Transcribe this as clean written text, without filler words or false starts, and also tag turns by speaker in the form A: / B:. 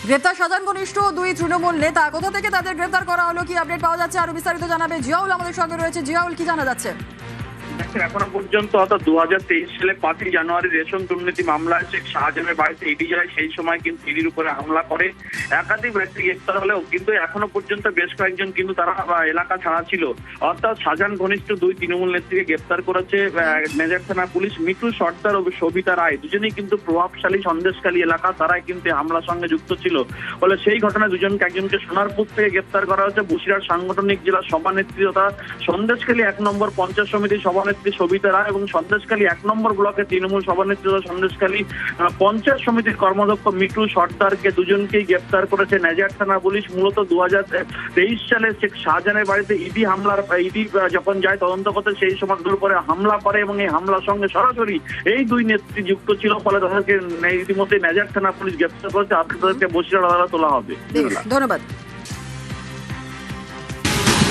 A: গ্রেপ্তার সাজান ঘনিষ্ঠ দুই তৃণমূল নেতা, কোথা থেকে তাদের গ্রেপ্তার করা হলো, কি আপডেট পাওয়া যাচ্ছে, আরো বিস্তারিত জানাবে জিয়াউল আমাদের সঙ্গে রয়েছে। জিয়াউল, কি জানা যাচ্ছে?
B: এখনো পর্যন্ত অর্থাৎ 2023 সালে 5ই জানুয়ারি রেশন দুর্নীতি মামলায় শেখ শাহজাহানের বাড়িতে ইডি যায়। সেই সময় কিন্তু ইডির উপরে হামলা করে একাধিক ব্যক্তি গ্রেপ্তার হলেও কিন্তু এখনো পর্যন্ত বেশ কয়েকজন কিন্তু তারা এলাকা ছাড়া ছিল। অর্থাৎ শাহজাহান ঘনিষ্ঠ দুই তৃণমূল নেত্রীকে গ্রেপ্তার করেছে মেজর থানা পুলিশ। মিঠু সর্দার ও সবিতা রায় দুজনেই কিন্তু প্রভাবশালী সন্দেশখালী এলাকা, তারাই কিন্তু হামলার সঙ্গে যুক্ত ছিল। ফলে সেই ঘটনায় দুজনকে, একজনকে সোনারপুর থেকে গ্রেপ্তার করা হয়েছে বসিরহাট সাংগঠনিক জেলা সভানেত্রী তথা সন্দেশখালী 1 নম্বর পঞ্চায়েত সমিতির সভানেত্রী সবিতা রায় এবং সন্দেশখালী 1 নম্বর ব্লকের তৃণমূল সভানেত্রী তথা সন্দেশখালী পঞ্চায়েত সমিতির কর্মাধ্যক্ষ মিঠু সর্দারকে দুজনকেই গ্রেপ্তার করেছে নেজার থানা পুলিশ। মূলত 2023 সালে শেখ শাহজাহানের বাড়িতে ইডি যখন যায় তদন্ত করতে, সেই সময় করে হামলা করে এবং এই হামলার সঙ্গে সরাসরি এই দুই নেত্রী যুক্ত ছিল। ফলে তাদেরকে ইতিমধ্যে নেজার থানা পুলিশ গ্রেপ্তার করেছে। আপনাদেরকে বসিরহাট আদালতে তোলা হবে।
A: ধন্যবাদ।